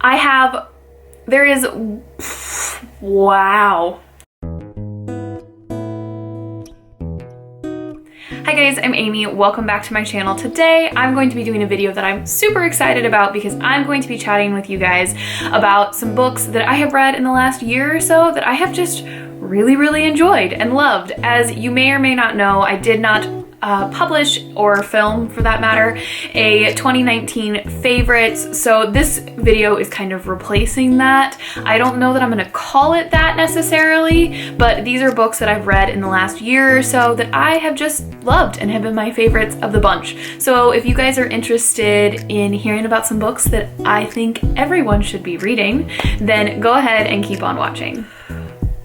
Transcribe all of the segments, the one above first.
Wow. Hi guys, I'm Amy. Welcome back to my channel. Today, I'm going to be doing a video that I'm super excited about because I'm going to be chatting with you guys about some books that I have read in the last year or so that I have just really enjoyed and loved. As you may or may not know, I did not publish or film, for that matter, a 2019 favorites, so this video is kind of replacing that. I don't know that I'm gonna call it that necessarily, but these are books that I've read in the last year or so that I have just loved and have been my favorites of the bunch. So if you guys are interested in hearing about some books that I think everyone should be reading, then go ahead and keep on watching.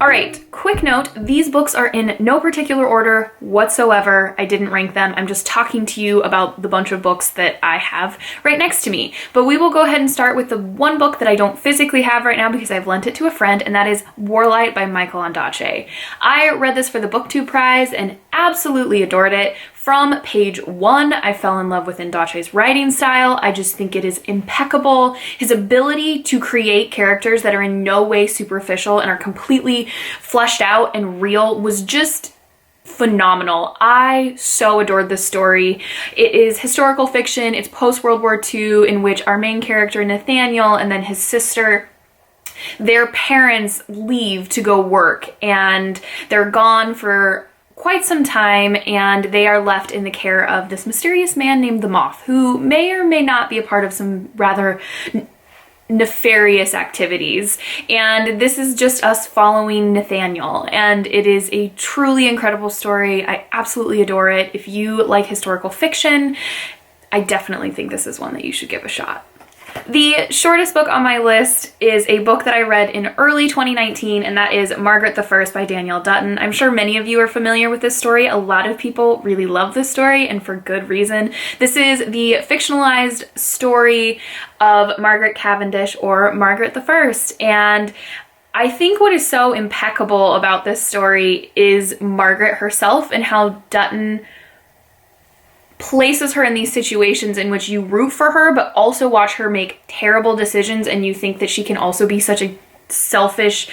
All right, quick note, these books are in no particular order whatsoever. I didn't rank them. I'm just talking to you about the bunch of books that I have right next to me. But we will go ahead and start with the one book that I don't physically have right now because I've lent it to a friend, and that is Warlight by Michael Ondaatje. I read this for the BookTube Prize and absolutely adored it. From page one, I fell in love with Ondaatje's writing style. I just think it is impeccable. His ability to create characters that are in no way superficial and are completely fleshed out and real was just phenomenal. I so adored this story. It is historical fiction. It's post-World War II, in which our main character, Nathaniel, and then his sister, their parents leave to go work, and they're gone for quite some time, and they are left in the care of this mysterious man named the Moth, who may or may not be a part of some rather nefarious activities. And this is just us following Nathaniel, and it is a truly incredible story. I absolutely adore it. If you like historical fiction, I definitely think this is one that you should give a shot. The shortest book on my list is a book that I read in early 2019, and that is Margaret the First by Danielle Dutton. I'm sure many of you are familiar with this story. A lot of people really love this story, and for good reason. This is the fictionalized story of Margaret Cavendish, or Margaret the First, and I think what is so impeccable about this story is Margaret herself and how Dutton places her in these situations in which you root for her, but also watch her make terrible decisions, and you think that she can also be such a selfish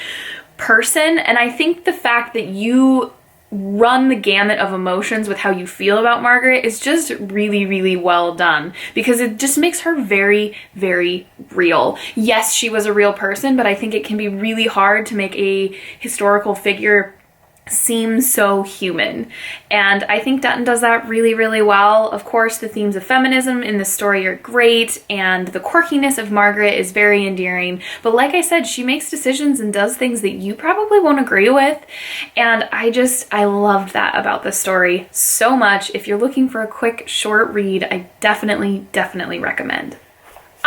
person. And I think the fact that you run the gamut of emotions with how you feel about Margaret is just really well done, because it just makes her very real. Yes, she was a real person, but I think it can be really hard to make a historical figure seems so human, and I think Dutton does that really well. Of course, the themes of feminism in this story are great, and the quirkiness of Margaret is very endearing, but like I said, she makes decisions and does things that you probably won't agree with, and I loved that about this story so much. If you're looking for a quick short read, I definitely recommend.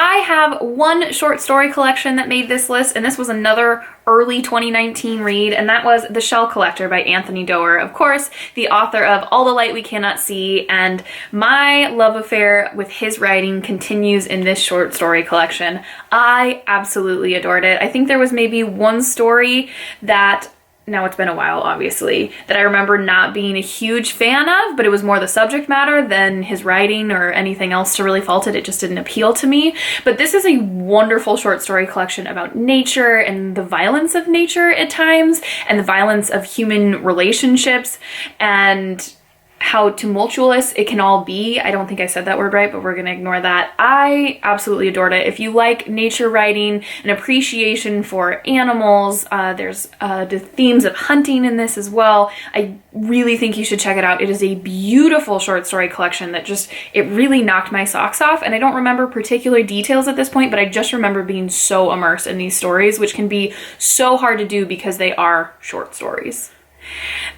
I have one short story collection that made this list, and this was another early 2019 read, and that was The Shell Collector by Anthony Doerr. Of course, the author of All the Light We Cannot See, and my love affair with his writing continues in this short story collection. I absolutely adored it. I think there was maybe one story that, now it's been a while obviously, that I remember not being a huge fan of, but it was more the subject matter than his writing or anything else to really fault it. It just didn't appeal to me. But this is a wonderful short story collection about nature and the violence of nature at times, and the violence of human relationships, and how tumultuous it can all be. I don't think I said that word right, but we're gonna ignore that. I absolutely adored it. If you like nature writing, an appreciation for animals, there's the themes of hunting in this as well. I really think you should check it out. It is a beautiful short story collection that just, it really knocked my socks off, and I don't remember particular details at this point, but I just remember being so immersed in these stories, which can be so hard to do because they are short stories.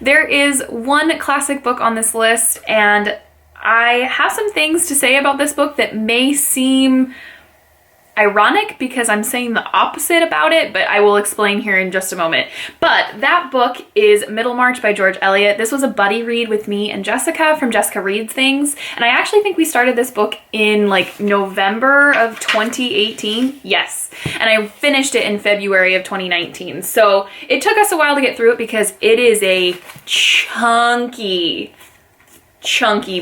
There is one classic book on this list, and I have some things to say about this book that may seem ironic because I'm saying the opposite about it, but I will explain here in just a moment. But that book is Middlemarch by George Eliot. This was a buddy read with me and Jessica from Jessica Reads Things, and I actually think we started this book in like November of 2018. Yes. And I finished it in February of 2019. So it took us a while to get through it because it is a chunky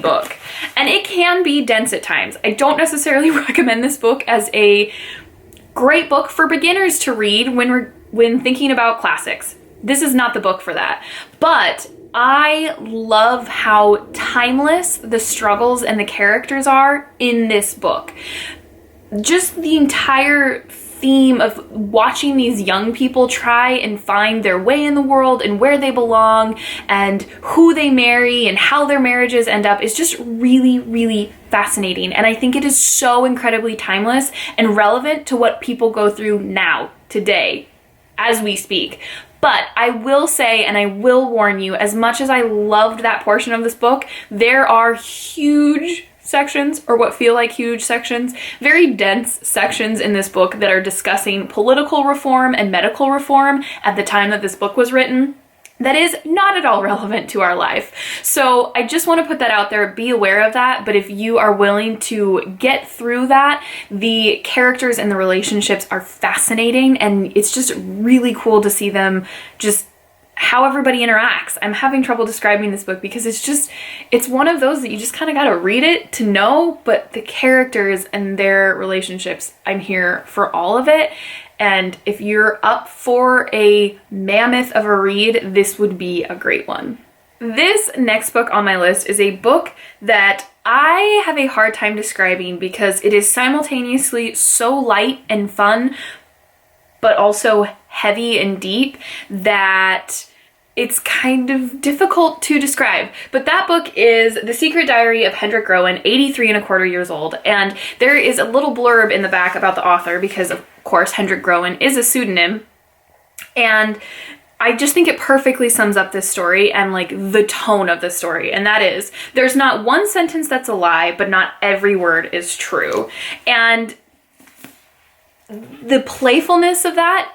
book, and it can be dense at times. I don't necessarily recommend this book as a great book for beginners to read when thinking about classics. This is not the book for that. But I love how timeless the struggles and the characters are in this book. Just the entire theme of watching these young people try and find their way in the world and where they belong and who they marry and how their marriages end up is just really, really fascinating. And I think it is so incredibly timeless and relevant to what people go through now, today, as we speak. But I will say, and I will warn you, as much as I loved that portion of this book, there are huge sections, or what feel like huge sections, very dense sections in this book that are discussing political reform and medical reform at the time that this book was written. That is not at all relevant to our life. So I just want to put that out there, be aware of that, but if you are willing to get through that, the characters and the relationships are fascinating, and it's just really cool to see them just how everybody interacts. I'm having trouble describing this book because it's one of those that you just kind of got to read it to know, but the characters and their relationships, I'm here for all of it. And if you're up for a mammoth of a read, this would be a great one. This next book on my list is a book that I have a hard time describing because it is simultaneously so light and fun, but also heavy and deep that it's kind of difficult to describe. But that book is The Secret Diary of Hendrik Groen, 83 1/4 years old. And there is a little blurb in the back about the author because, of course, Hendrik Groen is a pseudonym. And I just think it perfectly sums up this story and like the tone of the story. And that is, there's not one sentence that's a lie, but not every word is true. And the playfulness of that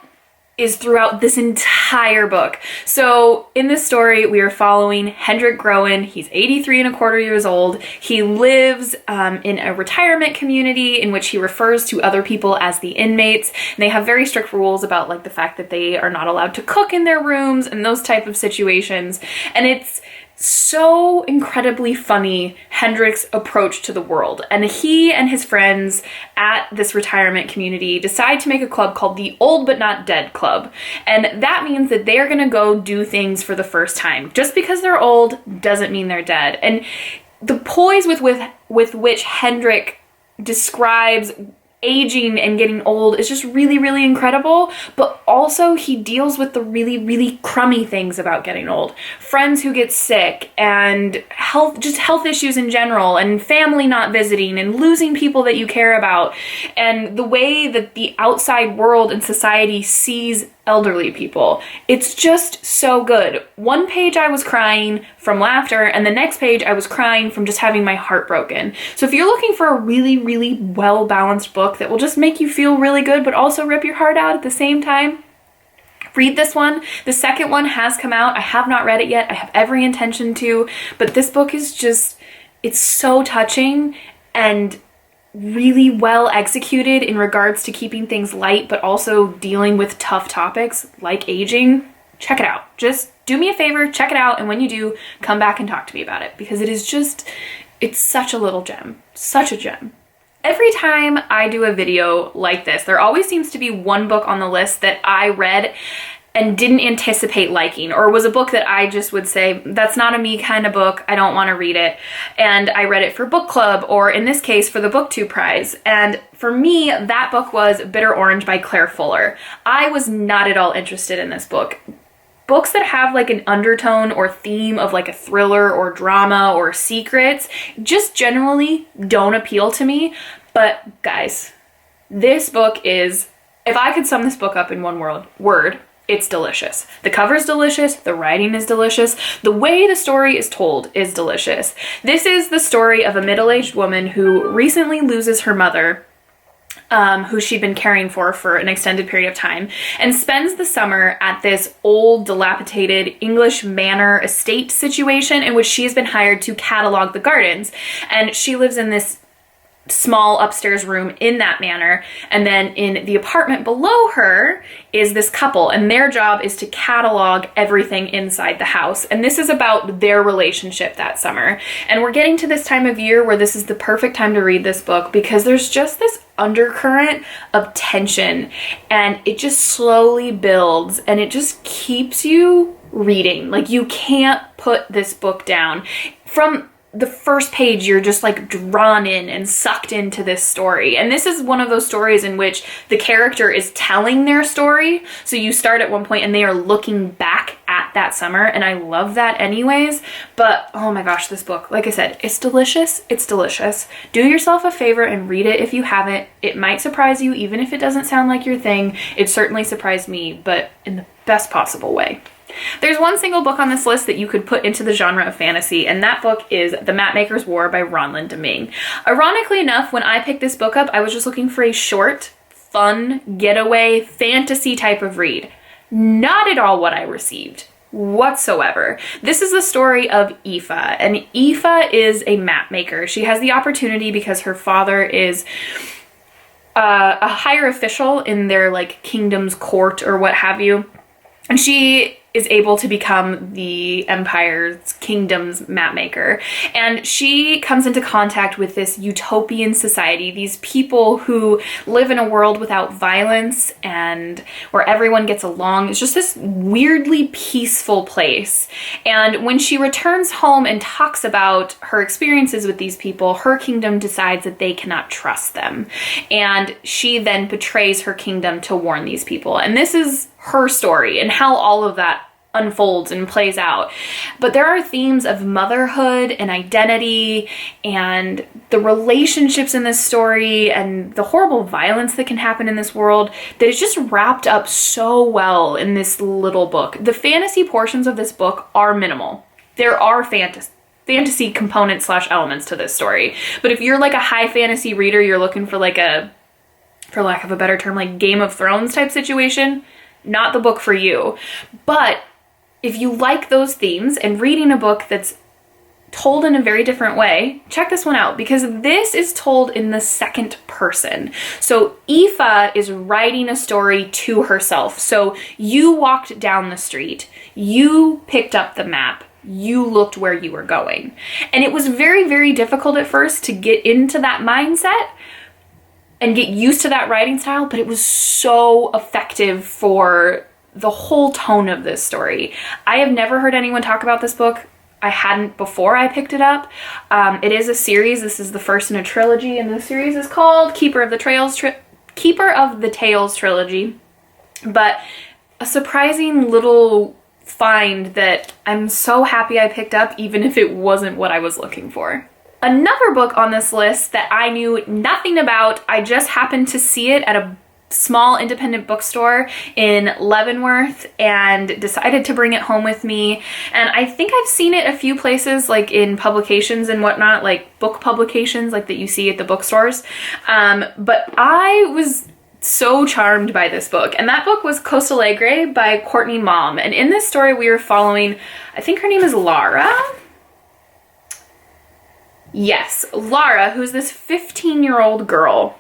is throughout this entire book. So in this story, we are following Hendrik Groen. He's 83 1/4 years old. He lives in a retirement community in which he refers to other people as the inmates. And they have very strict rules about like the fact that they are not allowed to cook in their rooms and those type of situations. And it's so incredibly funny, Hendrik's approach to the world. And he and his friends at this retirement community decide to make a club called the Old But Not Dead Club. And that means that they are going to go do things for the first time. Just because they're old doesn't mean they're dead. And the poise with which Hendrik describes aging and getting old is just really, really incredible. But also he deals with the really, really crummy things about getting old. Friends who get sick and health issues in general, and family not visiting and losing people that you care about, and the way that the outside world and society sees elderly people. It's just so good. One page I was crying from laughter, and the next page I was crying from just having my heart broken. So if you're looking for a really, really well-balanced book that will just make you feel really good but also rip your heart out at the same time, read this one. The second one has come out. I have not read it yet. I have every intention to, but this book is just, it's so touching and really well executed in regards to keeping things light but also dealing with tough topics like aging. Check it out. Just do me a favor, check it out, and when you do, come back and talk to me about it because it is just, it's such a little gem. Such a gem. Every time I do a video like this, there always seems to be one book on the list that I read and didn't anticipate liking, or was a book that I just would say, that's not a me kind of book, I don't want to read it. And I read it for book club, or in this case, for the BookTube prize. And for me, that book was Bitter Orange by Claire Fuller. I was not at all interested in this book. Books that have like an undertone or theme of like a thriller or drama or secrets just generally don't appeal to me. But guys, this book is, if I could sum this book up in one word, it's delicious. The cover's delicious, the writing is delicious, the way the story is told is delicious. This is the story of a middle-aged woman who recently loses her mother, who she'd been caring for an extended period of time, and spends the summer at this old, dilapidated English manor estate situation in which she has been hired to catalog the gardens. And she lives in this small upstairs room in that manor. And then in the apartment below her is this couple, and their job is to catalog everything inside the house. And this is about their relationship that summer. And we're getting to this time of year where this is the perfect time to read this book, because there's just this undercurrent of tension, and it just slowly builds, and it just keeps you reading. Like, you can't put this book down. From the first page, you're just like drawn in and sucked into this story. And this is one of those stories in which the character is telling their story. So you start at one point and they are looking back at that summer. And I love that anyways. But oh my gosh, this book, like I said, it's delicious. It's delicious. Do yourself a favor and read it if you haven't. It might surprise you, even if it doesn't sound like your thing. It certainly surprised me, but in the best possible way. There's one single book on this list that you could put into the genre of fantasy, and that book is The Mapmakers War by Ronlyn Deming. Ironically enough, when I picked this book up, I was just looking for a short, fun, getaway, fantasy type of read. Not at all what I received whatsoever. This is the story of Aoife, and Aoife is a map maker. She has the opportunity because her father is a higher official in their like kingdom's court or what have you, and she is able to become the empire's kingdom's map maker. And she comes into contact with this utopian society, these people who live in a world without violence and where everyone gets along. It's just this weirdly peaceful place. And when she returns home and talks about her experiences with these people, her kingdom decides that they cannot trust them. And she then betrays her kingdom to warn these people. And this is her story and how all of that unfolds and plays out. But there are themes of motherhood and identity and the relationships in this story and the horrible violence that can happen in this world that is just wrapped up so well in this little book. The fantasy portions of this book are minimal. There are fantasy components / elements to this story. But if you're like a high fantasy reader, you're looking for like a, for lack of a better term, like Game of Thrones type situation, not the book for you. But if you like those themes and reading a book that's told in a very different way, check this one out, because this is told in the second person. So Aoife is writing a story to herself. So you walked down the street, you picked up the map, you looked where you were going. And it was very, very difficult at first to get into that mindset and get used to that writing style, but it was so effective for the whole tone of this story. I have never heard anyone talk about this book. I hadn't before I picked it up. It is a series. This is the first in a trilogy, and the series is called Keeper of the Tales Trilogy. But a surprising little find that I'm so happy I picked up, even if it wasn't what I was looking for. Another book on this list that I knew nothing about, I just happened to see it at a small independent bookstore in Leavenworth and decided to bring it home with me. And I think I've seen it a few places, like in publications and whatnot, like book publications like that you see at the bookstores. But I was so charmed by this book, and that book was Alegre by Courtney Maugham. And in this story we are following, I think her name is Lara. Yes, Lara, who's this 15-year-old girl.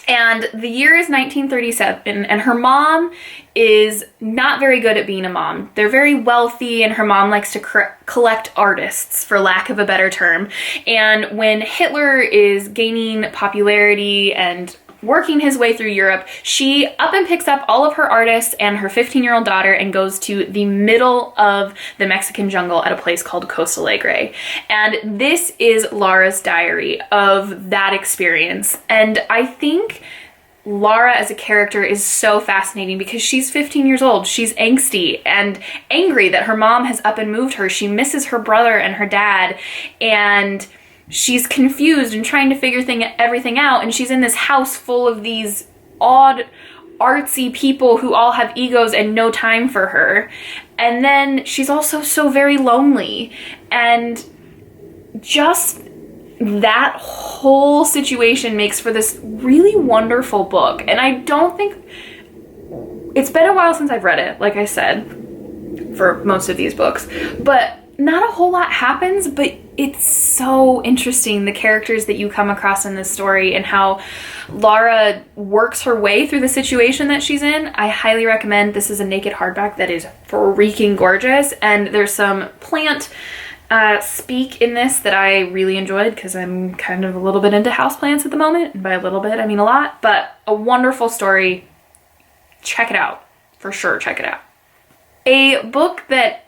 And the year is 1937, and her mom is not very good at being a mom. They're very wealthy, and her mom likes to collect artists, for lack of a better term. And when Hitler is gaining popularity and working his way through Europe, she up and picks up all of her artists and her 15-year-old daughter and goes to the middle of the Mexican jungle at a place called Costa Alegre. And this is Lara's diary of that experience. And I think Lara as a character is so fascinating because she's 15 years old. She's angsty and angry that her mom has up and moved her. She misses her brother and her dad, and she's confused and trying to figure everything out, and she's in this house full of these odd, artsy people who all have egos and no time for her. And then she's also so very lonely, and just that whole situation makes for this really wonderful book. And I don't think... It's been a while since I've read it, like I said, for most of these books, but not a whole lot happens, but it's so interesting, the characters that you come across in this story and how Laura works her way through the situation that she's in. I highly recommend. This is a naked hardback that is freaking gorgeous, and there's some plant speak in this that I really enjoyed because I'm kind of a little bit into houseplants at the moment, and by a little bit I mean a lot, but a wonderful story. Check it out. For sure, check it out. A book that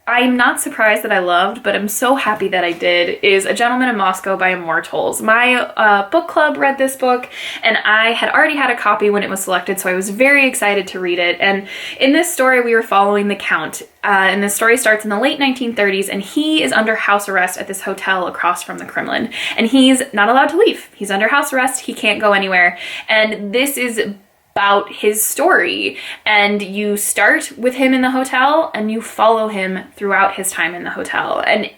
I'm not surprised that I loved, but I'm so happy that I did, is A Gentleman in Moscow by Immortals. My book club read this book, and I had already had a copy when it was selected, so I was very excited to read it. And in this story, we were following the Count. And this story starts in the late 1930s, and he is under house arrest at this hotel across from the Kremlin. And he's not allowed to leave. He's under house arrest. He can't go anywhere. And this is about his story, and you start with him in the hotel and you follow him throughout his time in the hotel. And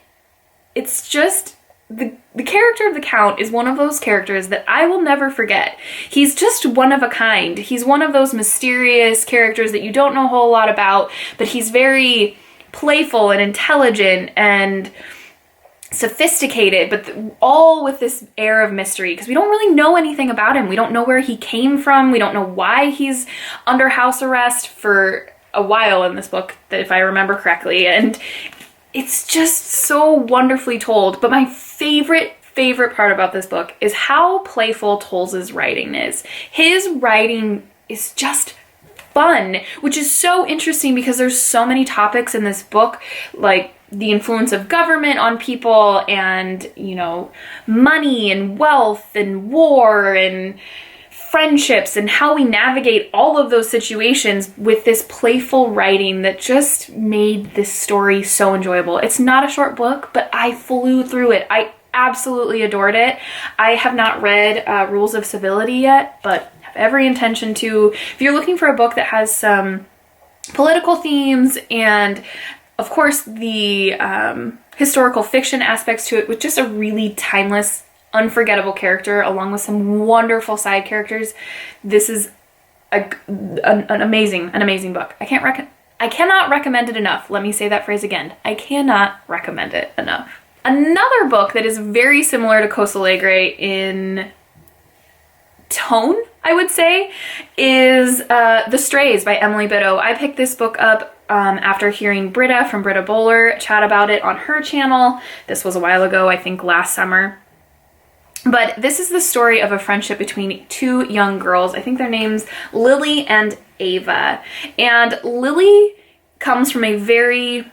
it's just the character of the Count is one of those characters that I will never forget. He's just one of a kind. He's one of those mysterious characters that you don't know a whole lot about, but he's very playful and intelligent and sophisticated, but all with this air of mystery, because we don't really know anything about him. We don't know where he came from. We don't know why he's under house arrest for a while in this book, that if I remember correctly, and it's just so wonderfully told. But my favorite part about this book is how playful Tolz's writing is. His writing is just fun, which is so interesting because there's so many topics in this book, like the influence of government on people, and, you know, money and wealth and war and friendships, and how we navigate all of those situations with this playful writing that just made this story so enjoyable. It's not a short book, but I flew through it. I absolutely adored it. I have not read Rules of Civility yet, but have every intention to. If you're looking for a book that has some political themes and of course the historical fiction aspects to it, with just a really timeless, unforgettable character along with some wonderful side characters, this is an amazing book. I cannot recommend it enough. Let me say that phrase again. I cannot recommend it enough. Another book that is very similar to Coastal Alegre in tone, I would say, is The Strays by Emily Bitto. I picked this book up after hearing Britta from Britta Bowler chat about it on her channel. This was a while ago, I think last summer. But this is the story of a friendship between two young girls. I think their names Lily and Ava. And Lily comes from a very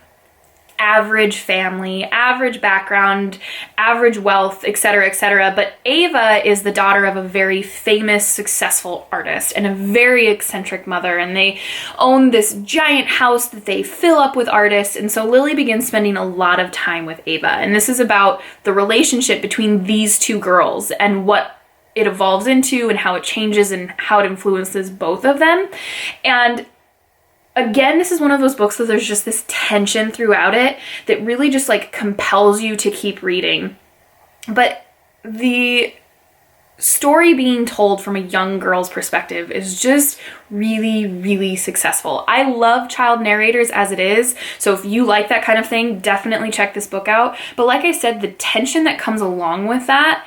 average family, average background, average wealth, etc., etc. But Ava is the daughter of a very famous, successful artist and a very eccentric mother, and they own this giant house that they fill up with artists. And so Lily begins spending a lot of time with Ava, and this is about the relationship between these two girls and what it evolves into and how it changes and how it influences both of them. And again, this is one of those books that there's just this tension throughout it that really just like compels you to keep reading. But the story being told from a young girl's perspective is just really, really successful. I love child narrators as it is, so if you like that kind of thing, definitely check this book out. But like I said, the tension that comes along with that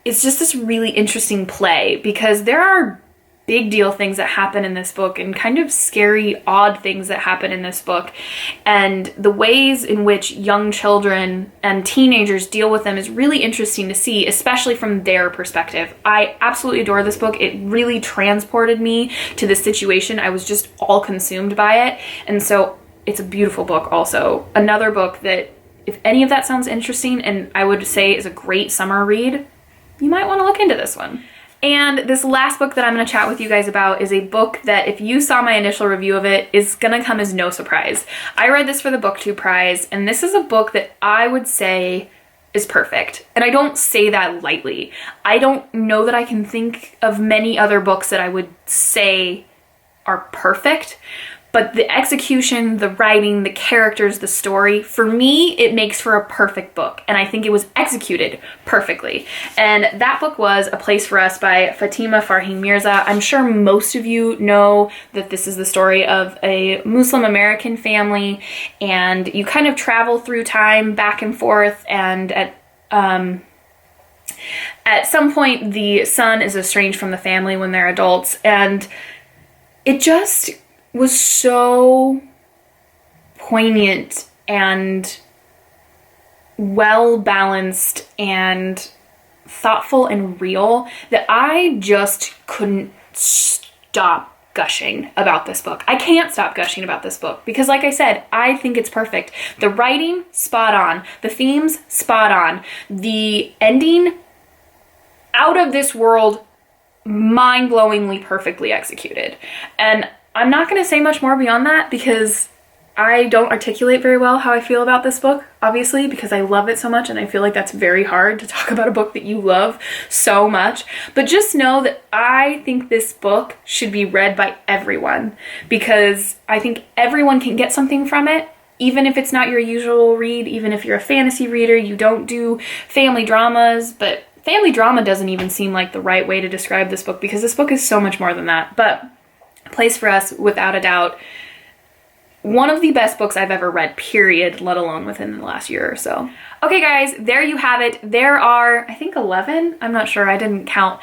is just this really interesting play, because there are big deal things that happen in this book and kind of scary, odd things that happen in this book. And the ways in which young children and teenagers deal with them is really interesting to see, especially from their perspective. I absolutely adore this book. It really transported me to the situation. I was just all consumed by it. And so it's a beautiful book also. Another book that, if any of that sounds interesting and I would say is a great summer read, you might want to look into this one. And this last book that I'm going to chat with you guys about is a book that, if you saw my initial review of it, is going to come as no surprise. I read this for the BookTube Prize, and this is a book that I would say is perfect. And I don't say that lightly. I don't know that I can think of many other books that I would say are perfect, but the execution, the writing, the characters, the story, for me, it makes for a perfect book. And I think it was executed perfectly. And that book was A Place for Us by Fatima Farheen Mirza. I'm sure most of you know that this is the story of a Muslim American family, and you kind of travel through time back and forth, and at some point the son is estranged from the family when they're adults, and it just was so poignant and well balanced and thoughtful and real that I just couldn't stop gushing about this book. I can't stop gushing about this book because, like I said, I think it's perfect. The writing, spot on. The themes, spot on. The ending, out of this world, mind-blowingly perfectly executed. And I'm not going to say much more beyond that because I don't articulate very well how I feel about this book, obviously, because I love it so much, and I feel like that's very hard to talk about a book that you love so much. But just know that I think this book should be read by everyone because I think everyone can get something from it, even if it's not your usual read, even if you're a fantasy reader, you don't do family dramas, but family drama doesn't even seem like the right way to describe this book because this book is so much more than that. But A Place for Us, without a doubt, one of the best books I've ever read, period, let alone within the last year or so. Okay guys, there you have it. There are, I think 11, I'm not sure, I didn't count,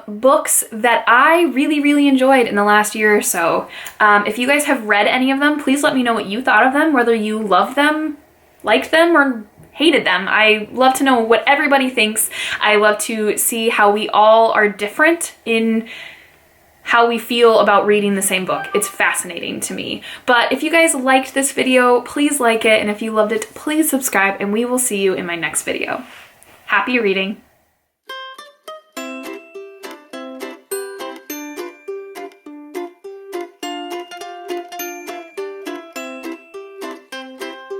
books that I really, really enjoyed in the last year or so. If you guys have read any of them, please let me know what you thought of them, whether you loved them, liked them, or hated them. I love to know what everybody thinks. I love to see how we all are different in how we feel about reading the same book. It's fascinating to me. But if you guys liked this video, please like it, and if you loved it, please subscribe, and we will see you in my next video. Happy reading!